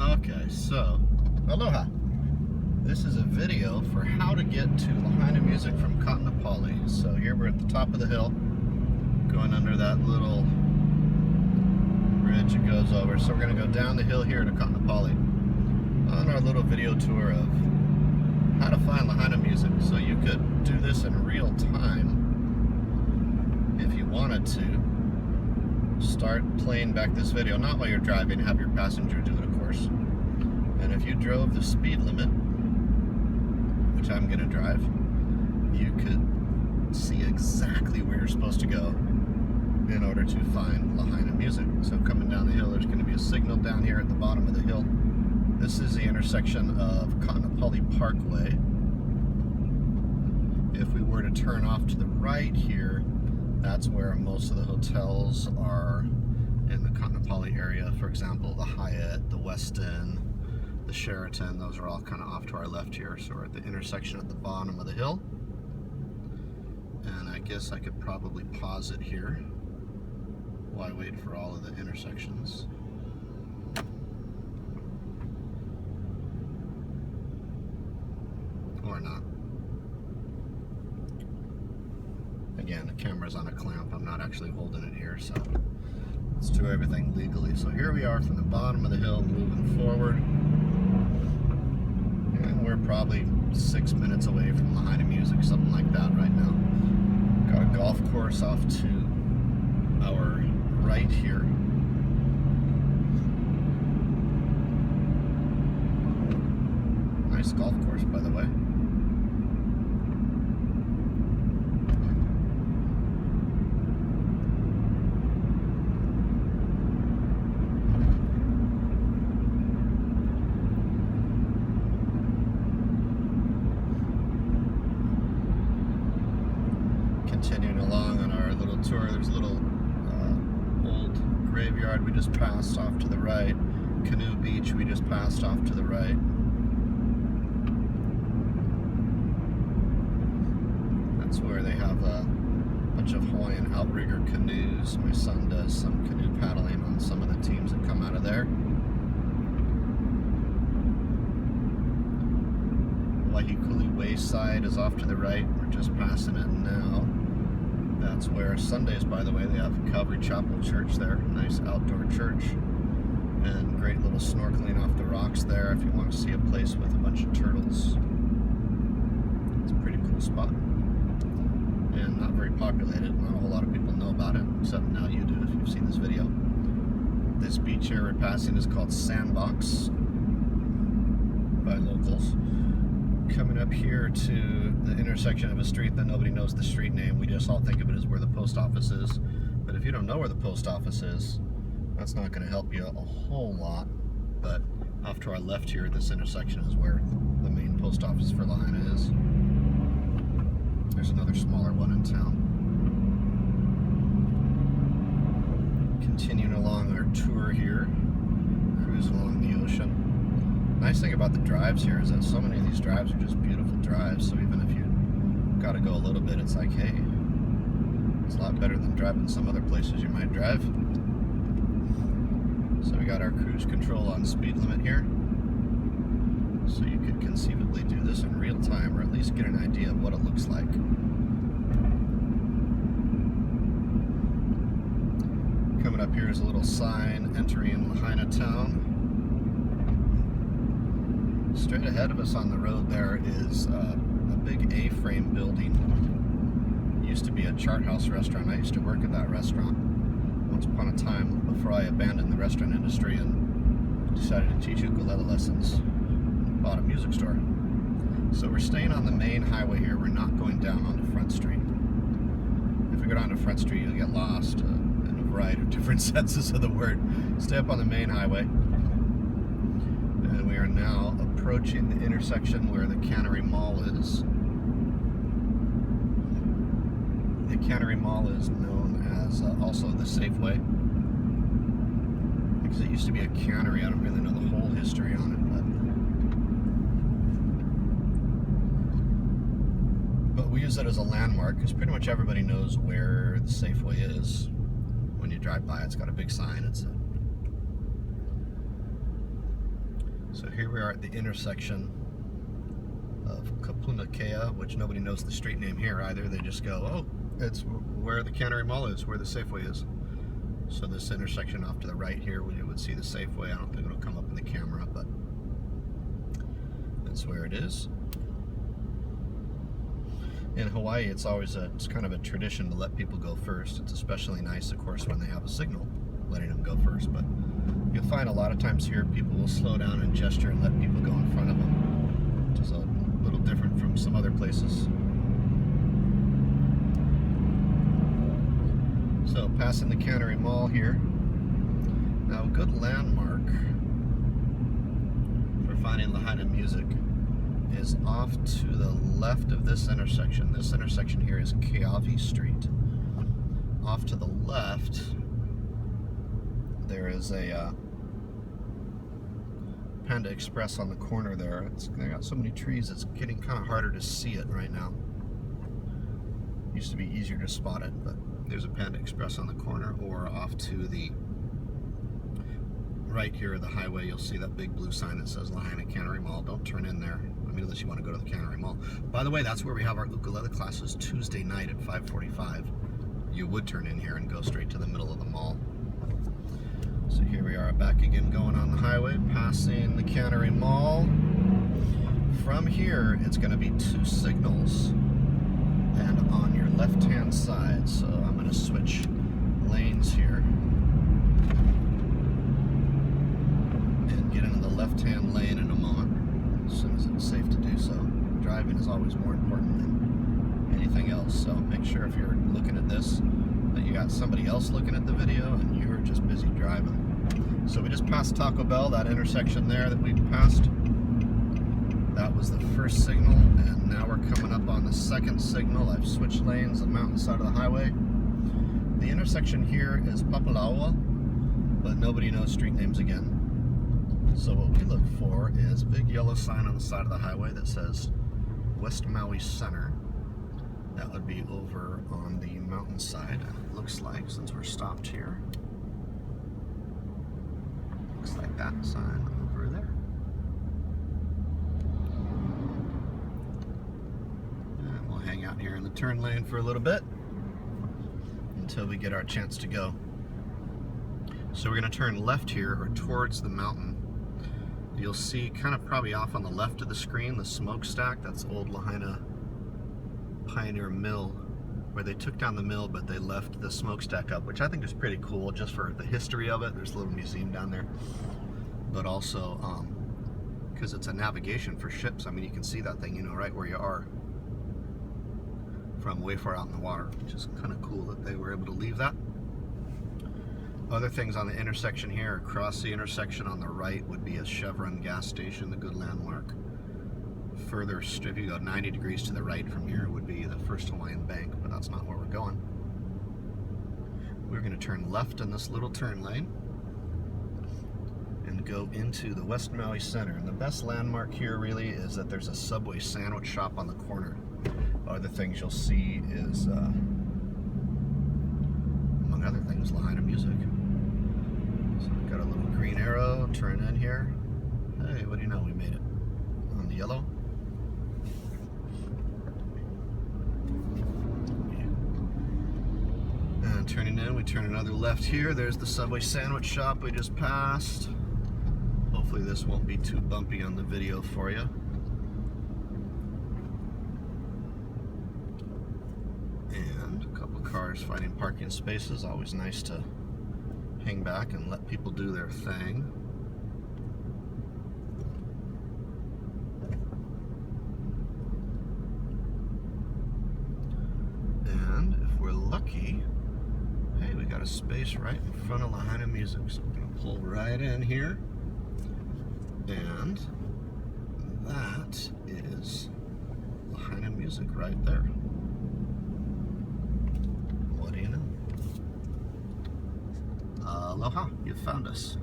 Okay, so, aloha. This is a video for how to get to Lahaina music from Katanapali. So here we're at the top of the hill, going under that little bridge it goes over. So we're going to go down the hill here to Katanapali on our little video tour of how to find Lahaina music. So you could do this in real time if you wanted to. Start playing back this video, not while you're driving, have your passenger do it, of course. And if you drove the speed limit, which I'm going to drive, you could see exactly where you're supposed to go in order to find Lahaina music. So coming down the hill, there's going to be a signal down here at the bottom of the hill. This is the intersection of Katanapali Parkway. If we were to turn off to the right here, that's where most of the hotels are in the Katanapali area. For example, the Hyatt, the Westin, the Sheraton, those are all kind of off to our left here. So we're at the intersection at the bottom of the hill. And I guess I could probably pause it here while I wait for all of the intersections. Or not. Again, the camera's on a clamp. I'm not actually holding it here, so let's do everything legally. So here we are from the bottom of the hill, moving forward. And we're probably 6 minutes away from Lahaina music, something like that right now. Got a golf course off to our right here. Nice golf course, by the way. Continuing along on our little tour, there's a little old graveyard we just passed off to the right. Canoe Beach we just passed off to the right. That's where they have a bunch of Hawaiian outrigger canoes. My son does some canoe paddling on some of the teams that come out of there. Wahikuli Wayside is off to the right. We're just passing it now. That's where Sundays, by the way, they have Calvary Chapel Church there. Nice outdoor church. And great little snorkeling off the rocks there if you want to see a place with a bunch of turtles. It's a pretty cool spot. And not very populated. Not a whole lot of people know about it, except now you do if you've seen this video. This beach here we're passing is called Sandbox by locals. Coming up here to the intersection of a street that nobody knows the street name. We just all think of it as where the post office is. But if you don't know where the post office is, that's not going to help you a whole lot. But off to our left here, this intersection is where the main post office for Lahaina is. There's another smaller one in town. Continuing along our tour here, cruising along the ocean. Nice thing about the drives here is that so many of these drives are just beautiful drives, so even if you gotta go a little bit, it's like, hey, it's a lot better than driving some other places you might drive. So we got our cruise control on speed limit here, so you could conceivably do this in real time, or at least get an idea of what it looks like. Coming up here is a little sign entering Lahaina town. Straight ahead of us on the road there is a big A-frame building. It used to be a Chart House restaurant. I used to work at that restaurant once upon a time before I abandoned the restaurant industry and decided to teach ukulele lessons. Bought a music store. So we're staying on the main highway here. We're not going down onto Front Street. If we go down to Front Street, you'll get lost in a variety of different senses of the word. Stay up on the main highway. And we are now approaching the intersection where the Cannery Mall is. The Cannery Mall is known as also the Safeway, because it used to be a cannery. I don't really know the whole history on it, but we use it as a landmark because pretty much everybody knows where the Safeway is. When you drive by, it's got a big sign. It's So here we are at the intersection of Kapunakea, which nobody knows the street name here either. They just go, oh, it's where the Cannery Mall is, where the Safeway is. So this intersection off to the right here, we would see the Safeway. I don't think it'll come up in the camera, but that's where it is. In Hawaii, it's kind of a tradition to let people go first. It's especially nice, of course, when they have a signal letting them go first. But you'll find a lot of times here, people will slow down and gesture and let people go in front of them, which is a little different from some other places. So passing the Cannery Mall here. Now a good landmark for finding Lahaina music is off to the left of this intersection. This intersection here is Keawe Street. Off to the left, there is a Panda Express on the corner there. They got so many trees, it's getting kind of harder to see it right now. Used to be easier to spot it, but there's a Panda Express on the corner. Or off to the right here of the highway, you'll see that big blue sign that says Lahaina Cannery Mall. Don't turn in there, I mean, unless you want to go to the Cannery Mall. By the way, that's where we have our ukulele classes Tuesday night at 5:45. You would turn in here and go straight to the middle of the mall. So here we are back again, going on the highway, passing the Cannery Mall. From here, it's going to be 2 signals, and on your left-hand side. So I'm going to switch lanes here and get into the left-hand lane in a moment, as soon as it's safe to do so. Driving is always more important than anything else, so make sure if you're looking at this that you got somebody else looking at the video and you're just busy driving. So we just passed Taco Bell, that intersection there that we passed. That was the first signal, and now we're coming up on the second signal. I've switched lanes on the mountainside of the highway. The intersection here is Papalaua, but nobody knows street names again. So what we look for is a big yellow sign on the side of the highway that says West Maui Center. That would be over on the mountainside, it looks like, since we're stopped here. Looks like that sign over there. And we'll hang out here in the turn lane for a little bit until we get our chance to go. So we're going to turn left here, or towards the mountain. You'll see kind of probably off on the left of the screen the smokestack. That's old Lahaina Pioneer Mill, where they took down the mill but they left the smokestack up, which I think is pretty cool just for the history of it. There's a little museum down there, but also because it's a navigation for ships. I mean, you can see that thing, you know, right where you are from way far out in the water, which is kind of cool that they were able to leave that. Other things on the intersection here, across the intersection on the right would be a Chevron gas station, a good landmark. Further, if you go 90 degrees to the right from here, would be the First Hawaiian Bank, but that's not where we're going. We're going to turn left in this little turn lane and go into the West Maui Center. And the best landmark here really is that there's a Subway sandwich shop on the corner. Other things you'll see is, among other things, Lahaina music. So we've got a little green arrow, turn in here. Hey, what do you know, we made it on the yellow. And turning in, we turn another left here. There's the Subway sandwich shop we just passed. Hopefully this won't be too bumpy on the video for you. And a couple cars finding parking spaces. Always nice to hang back and let people do their thing. And if we're lucky, hey, we got a space right in front of Lahaina music. So we're going to pull right in here. And that is Lahaina music right there. What do you know? Aloha, you found us.